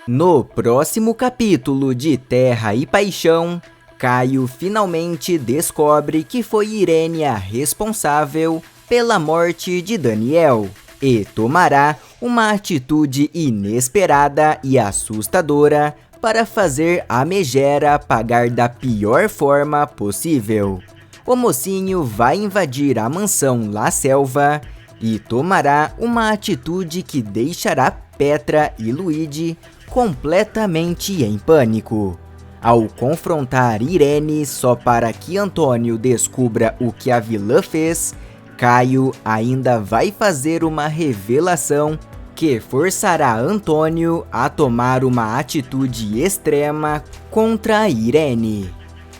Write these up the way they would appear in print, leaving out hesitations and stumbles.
No próximo capítulo de Terra e Paixão, Caio finalmente descobre que foi Irene a responsável pela morte de Daniel e tomará uma atitude inesperada e assustadora para fazer a Megera pagar da pior forma possível. O mocinho vai invadir a mansão La Selva e tomará uma atitude que deixará Petra e Luigi completamente em pânico. Ao confrontar Irene só para que Antônio descubra o que a vilã fez, Caio ainda vai fazer uma revelação que forçará Antônio a tomar uma atitude extrema contra Irene.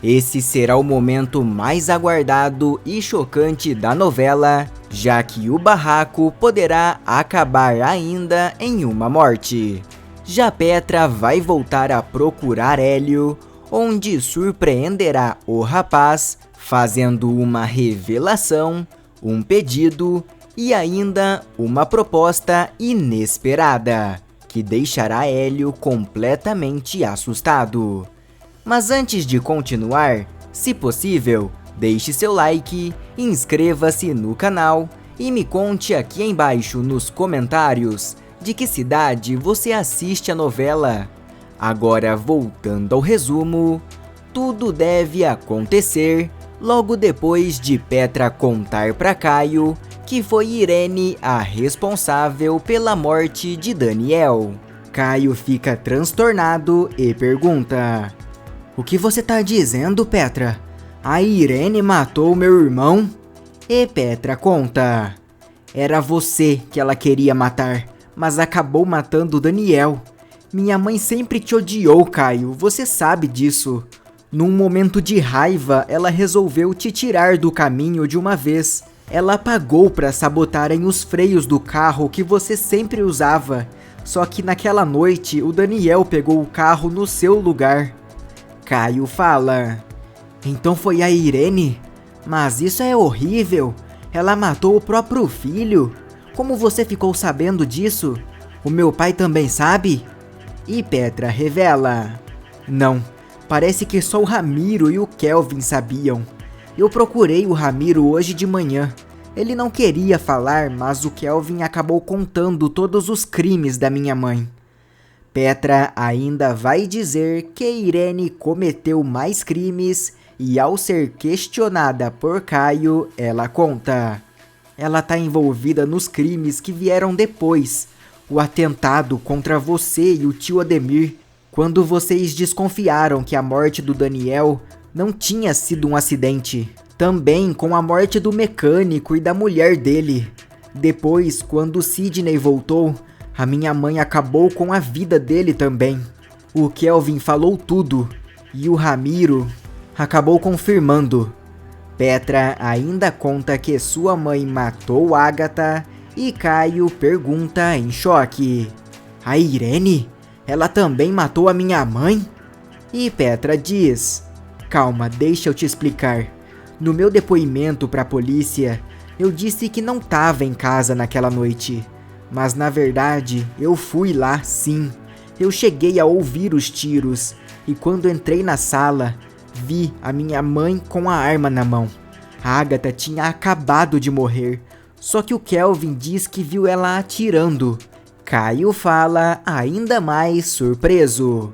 Esse será o momento mais aguardado e chocante da novela, já que o barraco poderá acabar ainda em uma morte. Já Petra vai voltar a procurar Hélio, onde surpreenderá o rapaz, fazendo uma revelação, um pedido e ainda uma proposta inesperada, que deixará Hélio completamente assustado. Mas antes de continuar, se possível, deixe seu like, inscreva-se no canal e me conte aqui embaixo nos comentários de que cidade você assiste a novela. Agora, voltando ao resumo, tudo deve acontecer logo depois de Petra contar para Caio que foi Irene a responsável pela morte de Daniel. Caio fica transtornado e pergunta: "O que você tá dizendo, Petra? A Irene matou meu irmão?" E Petra conta: "Era você que ela queria matar, mas acabou matando Daniel. Minha mãe sempre te odiou, Caio, você sabe disso. Num momento de raiva, ela resolveu te tirar do caminho de uma vez. Ela pagou para sabotarem os freios do carro que você sempre usava. Só que naquela noite, o Daniel pegou o carro no seu lugar." Caio fala: "Então foi a Irene? Mas isso é horrível. Ela matou o próprio filho. Como você ficou sabendo disso? O meu pai também sabe?" E Petra revela: "Não, parece que só o Ramiro e o Kelvin sabiam. Eu procurei o Ramiro hoje de manhã. Ele não queria falar, mas o Kelvin acabou contando todos os crimes da minha mãe." Petra ainda vai dizer que Irene cometeu mais crimes e, ao ser questionada por Caio, ela conta: "Ela tá envolvida nos crimes que vieram depois. O atentado contra você e o tio Ademir, quando vocês desconfiaram que a morte do Daniel não tinha sido um acidente. Também com a morte do mecânico e da mulher dele. Depois, quando Sidney voltou, a minha mãe acabou com a vida dele também. O Kelvin falou tudo e o Ramiro acabou confirmando." Petra ainda conta que sua mãe matou Agatha e Caio pergunta em choque: "A Irene? Ela também matou a minha mãe?" E Petra diz: "Calma, deixa eu te explicar. No meu depoimento para a polícia, eu disse que não estava em casa naquela noite. Mas na verdade, eu fui lá sim. Eu cheguei a ouvir os tiros e quando entrei na sala, vi a minha mãe com a arma na mão. A Agatha tinha acabado de morrer, só que o Kelvin diz que viu ela atirando." Caio fala ainda mais surpreso: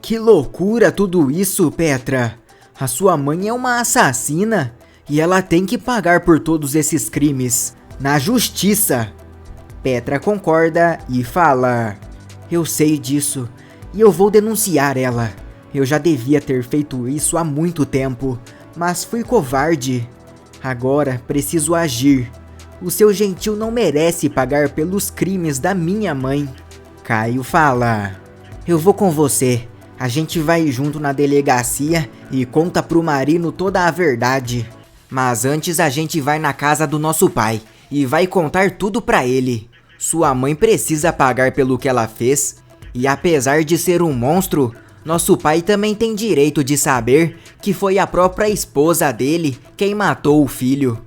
"Que loucura tudo isso, Petra! A sua mãe é uma assassina e ela tem que pagar por todos esses crimes, na justiça." Petra concorda e fala: "Eu sei disso e eu vou denunciar ela. Eu já devia ter feito isso há muito tempo, mas fui covarde. Agora preciso agir. O seu gentil não merece pagar pelos crimes da minha mãe." Caio fala: "Eu vou com você. A gente vai junto na delegacia e conta pro Marino toda a verdade. Mas antes a gente vai na casa do nosso pai e vai contar tudo pra ele. Sua mãe precisa pagar pelo que ela fez. E apesar de ser um monstro, nosso pai também tem direito de saber que foi a própria esposa dele quem matou o filho."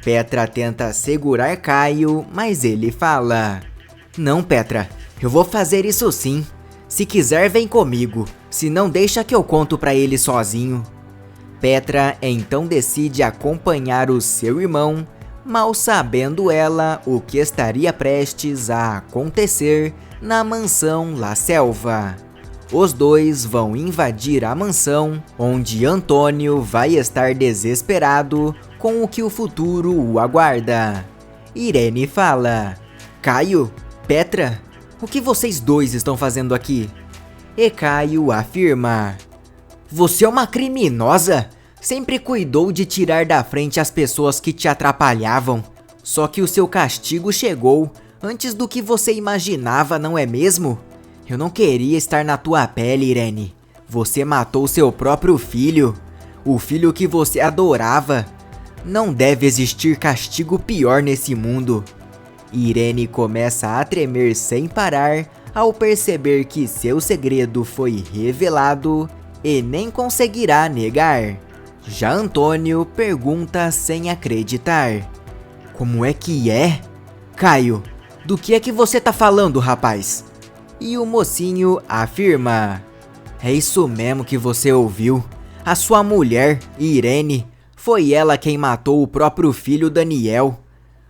Petra tenta segurar Caio, mas ele fala: "Não, Petra, eu vou fazer isso sim. Se quiser, vem comigo, se não deixa que eu conto pra ele sozinho. Petra então decide acompanhar o seu irmão, mal sabendo ela o que estaria prestes a acontecer na mansão La Selva. Os dois vão invadir a mansão, onde Antônio vai estar desesperado com o que o futuro o aguarda. Irene fala: Caio, Petra, o que vocês dois estão fazendo aqui? E Caio afirma: Você é uma criminosa! Sempre cuidou de tirar da frente as pessoas que te atrapalhavam. Só que o seu castigo chegou antes do que você imaginava, não é mesmo? Eu não queria estar na tua pele, Irene. Você matou seu próprio filho, o filho que você adorava. Não deve existir castigo pior nesse mundo. Irene começa a tremer sem parar ao perceber que seu segredo foi revelado e nem conseguirá negar. Já Antônio pergunta sem acreditar: Como é que é? Caio, do que é que você tá falando, rapaz? E o mocinho afirma: É isso mesmo que você ouviu. A sua mulher, Irene, foi ela quem matou o próprio filho Daniel.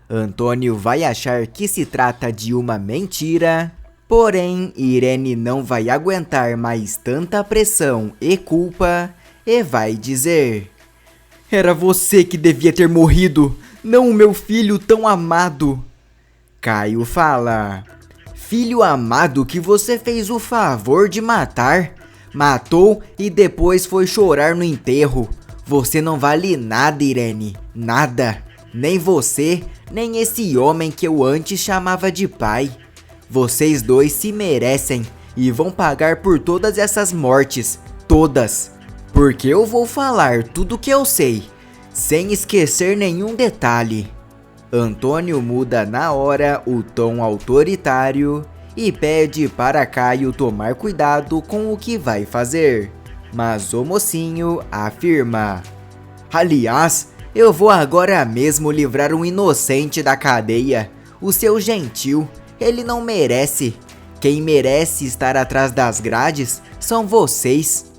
Antônio vai achar que se trata de uma mentira, porém Irene não vai aguentar mais tanta pressão e culpa e vai dizer: Era você que devia ter morrido, não o meu filho tão amado. Caio fala: Filho amado que você fez o favor de matar. Matou e depois foi chorar no enterro. Você não vale nada, Irene. Nada. Nem você, nem esse homem que eu antes chamava de pai. Vocês dois se merecem e vão pagar por todas essas mortes. Todas. Porque eu vou falar tudo que eu sei, sem esquecer nenhum detalhe. Antônio muda na hora o tom autoritário e pede para Caio tomar cuidado com o que vai fazer. Mas o mocinho afirma: Aliás, eu vou agora mesmo livrar um inocente da cadeia. O seu gentil, ele não merece. Quem merece estar atrás das grades são vocês.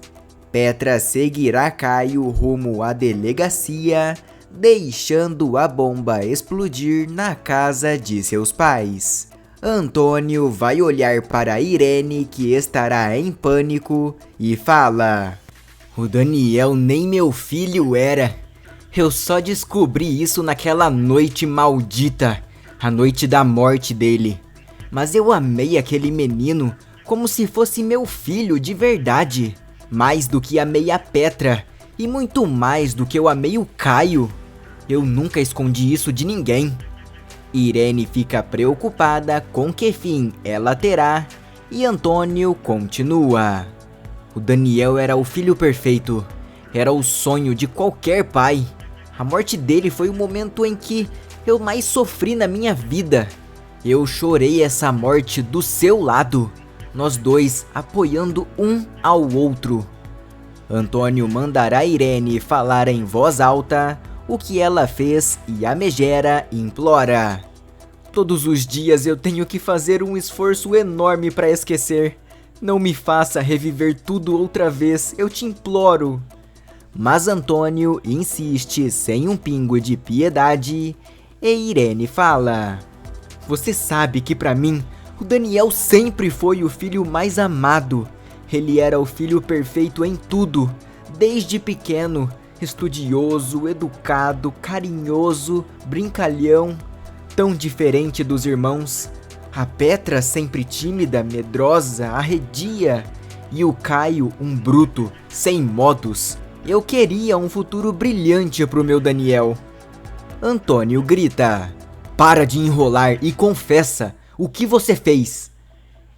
Petra seguirá Caio rumo à delegacia, deixando a bomba explodir na casa de seus pais. Antônio vai olhar para Irene, que estará em pânico, e fala: O Daniel nem meu filho era. Eu só descobri isso naquela noite maldita, a noite da morte dele. Mas eu amei aquele menino como se fosse meu filho de verdade. Mais do que amei a Petra, e muito mais do que eu amei o Caio. Eu nunca escondi isso de ninguém. Irene fica preocupada com que fim ela terá, e Antônio continua: O Daniel era o filho perfeito. Era o sonho de qualquer pai. A morte dele foi o momento em que eu mais sofri na minha vida. Eu chorei essa morte do seu lado, nós dois apoiando um ao outro. Antônio mandará Irene falar em voz alta o que ela fez e a megera implora: Todos os dias eu tenho que fazer um esforço enorme para esquecer. Não me faça reviver tudo outra vez, eu te imploro. Mas Antônio insiste sem um pingo de piedade e Irene fala: Você sabe que para mim, o Daniel sempre foi o filho mais amado. Ele era o filho perfeito em tudo, desde pequeno, estudioso, educado, carinhoso, brincalhão, tão diferente dos irmãos. A Petra sempre tímida, medrosa, arredia, e o Caio um bruto, sem modos. Eu queria um futuro brilhante pro meu Daniel. Antônio grita: Para de enrolar e confessa o que você fez.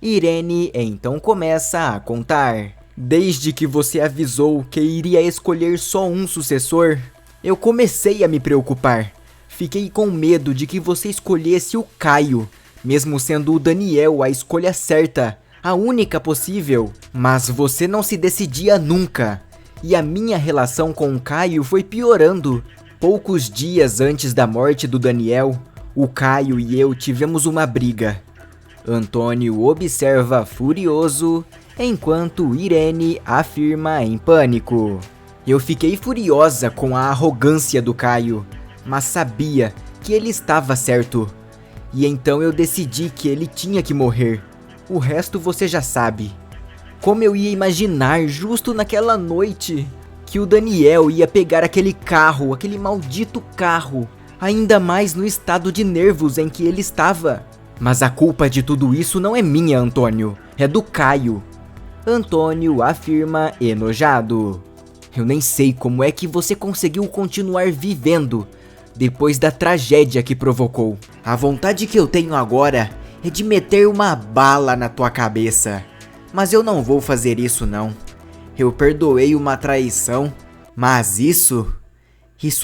Irene então começa a contar. Desde que você avisou que iria escolher só um sucessor, eu comecei a me preocupar. Fiquei com medo de que você escolhesse o Caio, mesmo sendo o Daniel a escolha certa, a única possível. Mas você não se decidia nunca. E a minha relação com o Caio foi piorando. Poucos dias antes da morte do Daniel, o Caio e eu tivemos uma briga. Antônio observa furioso, enquanto Irene afirma em pânico. Eu fiquei furiosa com a arrogância do Caio, mas sabia que ele estava certo. E então eu decidi que ele tinha que morrer. O resto você já sabe. Como eu ia imaginar justo naquela noite que o Daniel ia pegar aquele carro, aquele maldito carro, ainda mais no estado de nervos em que ele estava. Mas a culpa de tudo isso não é minha, Antônio, é do Caio. Antônio afirma enojado. Eu nem sei como é que você conseguiu continuar vivendo depois da tragédia que provocou. A vontade que eu tenho agora é de meter uma bala na tua cabeça. Mas eu não vou fazer isso não. Eu perdoei uma traição, mas isso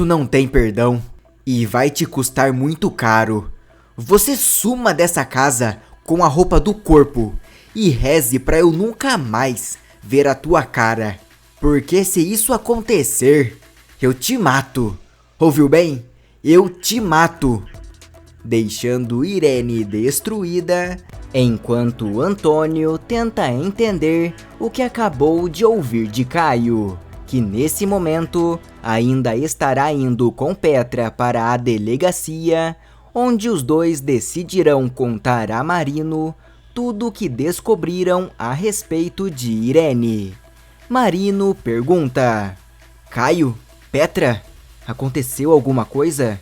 não tem perdão. E vai te custar muito caro. Você suma dessa casa com a roupa do corpo e reze pra eu nunca mais ver a tua cara. Porque se isso acontecer, eu te mato. Ouviu bem? Eu te mato. Deixando Irene destruída, enquanto Antônio tenta entender o que acabou de ouvir de Caio, que nesse momento ainda estará indo com Petra para a delegacia, onde os dois decidirão contar a Marino tudo o que descobriram a respeito de Irene. Marino pergunta: Caio, Petra, aconteceu alguma coisa?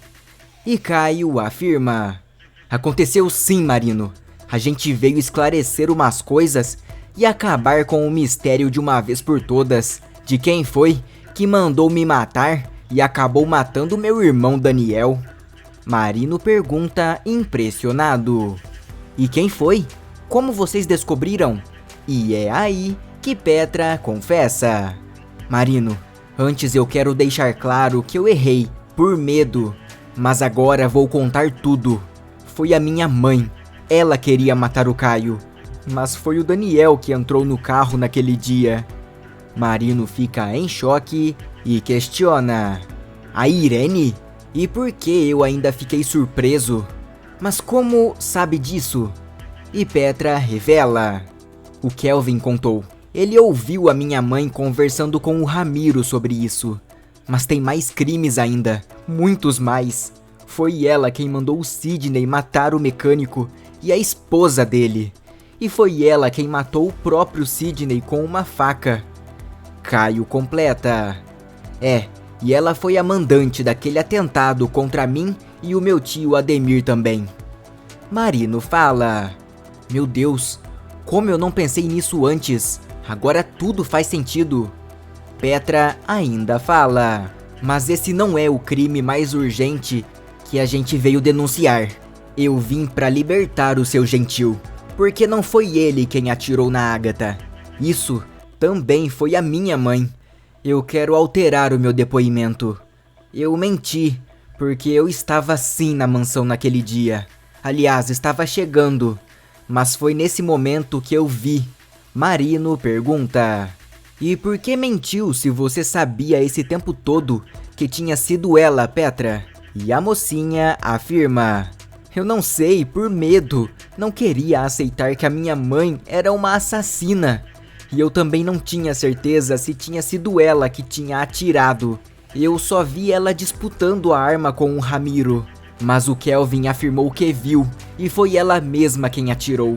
E Caio afirma: aconteceu sim, Marino. A gente veio esclarecer umas coisas e acabar com o mistério de uma vez por todas de quem foi que mandou me matar e acabou matando meu irmão Daniel. Marino pergunta impressionado: e quem foi? Como vocês descobriram? E é aí que Petra confessa: Marino, antes eu quero deixar claro que eu errei por medo, mas agora vou contar tudo. Foi a minha mãe. Ela queria matar o Caio, mas foi o Daniel que entrou no carro naquele dia. Marino fica em choque e questiona: a Irene? E por que eu ainda fiquei surpreso? Mas como sabe disso? E Petra revela: o Kelvin contou. Ele ouviu a minha mãe conversando com o Ramiro sobre isso. Mas tem mais crimes ainda, muitos mais. Foi ela quem mandou o Sidney matar o mecânico e a esposa dele. E foi ela quem matou o próprio Sidney com uma faca. Caio completa: e ela foi a mandante daquele atentado contra mim e o meu tio Ademir também. Marino fala: meu Deus, como eu não pensei nisso antes. Agora tudo faz sentido. Petra ainda fala: mas esse não é o crime mais urgente que a gente veio denunciar. Eu vim pra libertar o seu gentil, porque não foi ele quem atirou na Agatha. Isso também foi a minha mãe. Eu quero alterar o meu depoimento. Eu menti, porque eu estava sim na mansão naquele dia. Aliás, estava chegando, mas foi nesse momento que eu vi. Marino pergunta: e por que mentiu se você sabia esse tempo todo que tinha sido ela, Petra? E a mocinha afirma: eu não sei, por medo. Não queria aceitar que a minha mãe era uma assassina. E eu também não tinha certeza se tinha sido ela que tinha atirado. Eu só vi ela disputando a arma com o Ramiro. Mas o Kelvin afirmou que viu e foi ela mesma quem atirou.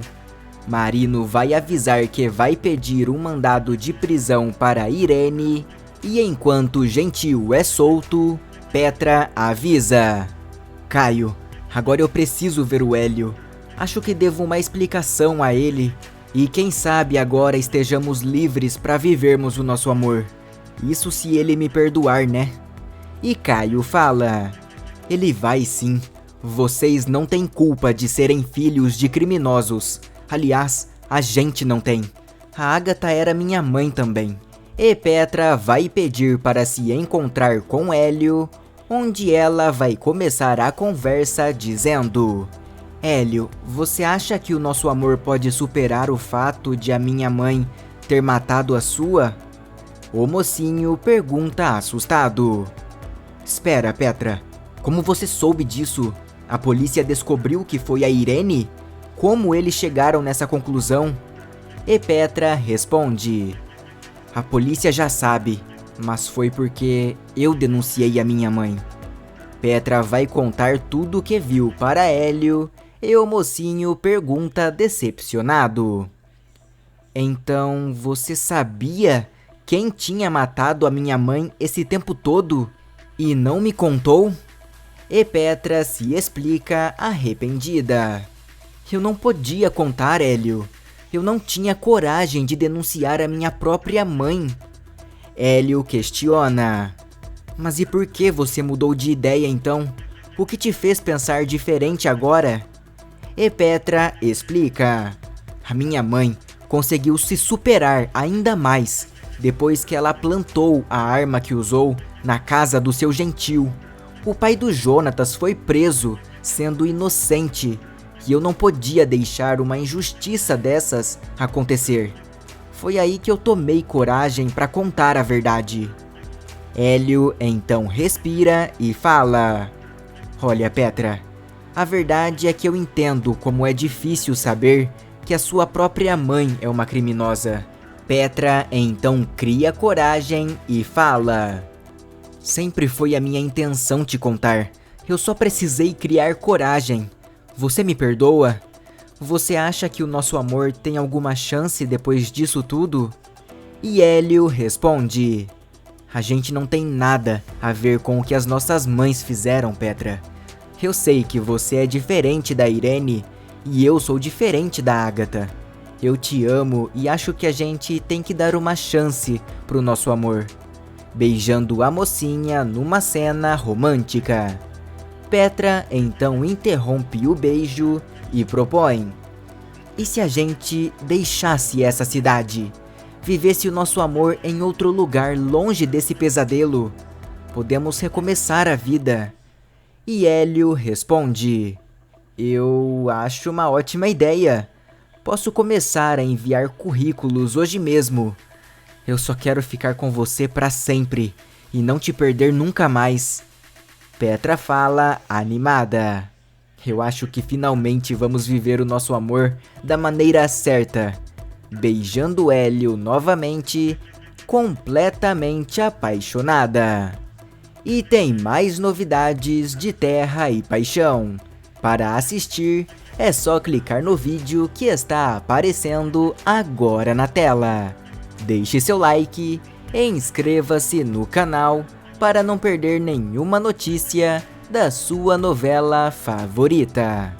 Marino vai avisar que vai pedir um mandado de prisão para Irene. E enquanto Gentil é solto, Petra avisa: Caio, agora eu preciso ver o Hélio. Acho que devo uma explicação a ele. E quem sabe agora estejamos livres para vivermos o nosso amor. Isso se ele me perdoar, né? E Caio fala: ele vai sim. Vocês não têm culpa de serem filhos de criminosos. Aliás, a gente não tem. A Agatha era minha mãe também. E Petra vai pedir para se encontrar com Hélio, onde ela vai começar a conversa dizendo: Hélio, você acha que o nosso amor pode superar o fato de a minha mãe ter matado a sua? O mocinho pergunta assustado: espera, Petra, como você soube disso? A polícia descobriu que foi a Irene? como eles chegaram nessa conclusão? E Petra responde: a polícia já sabe, mas foi porque eu denunciei a minha mãe. Petra vai contar tudo o que viu para Hélio e o mocinho pergunta decepcionado: então você sabia quem tinha matado a minha mãe esse tempo todo e não me contou? E Petra se explica arrependida: eu não podia contar, Hélio. Eu não tinha coragem de denunciar a minha própria mãe. Hélio questiona: mas e por que você mudou de ideia então? O que te fez pensar diferente agora? E Petra explica: a minha mãe conseguiu se superar ainda mais depois que ela plantou a arma que usou na casa do seu gentil. O pai do Jonatas foi preso, sendo inocente, e eu não podia deixar uma injustiça dessas acontecer. Foi aí que eu tomei coragem para contar a verdade. Hélio então respira e fala: olha, Petra, a verdade é que eu entendo como é difícil saber que a sua própria mãe é uma criminosa. Petra então cria coragem e fala: sempre foi a minha intenção te contar. Eu só precisei criar coragem. Você me perdoa? Você acha que o nosso amor tem alguma chance depois disso tudo? E Hélio responde: a gente não tem nada a ver com o que as nossas mães fizeram, Petra. Eu sei que você é diferente da Irene e eu sou diferente da Agatha. Eu te amo e acho que a gente tem que dar uma chance pro nosso amor. Beijando a mocinha numa cena romântica. Petra então interrompe o beijo e propõe: e se a gente deixasse essa cidade? Vivesse o nosso amor em outro lugar longe desse pesadelo? Podemos recomeçar a vida. E Hélio responde: eu acho uma ótima ideia. Posso começar a enviar currículos hoje mesmo. Eu só quero ficar com você para sempre e não te perder nunca mais. Petra fala animada: eu acho que finalmente vamos viver o nosso amor da maneira certa. Beijando Hélio novamente, completamente apaixonada. E tem mais novidades de Terra e Paixão. Para assistir, é só clicar no vídeo que está aparecendo agora na tela. Deixe seu like e inscreva-se no canal para não perder nenhuma notícia da sua novela favorita.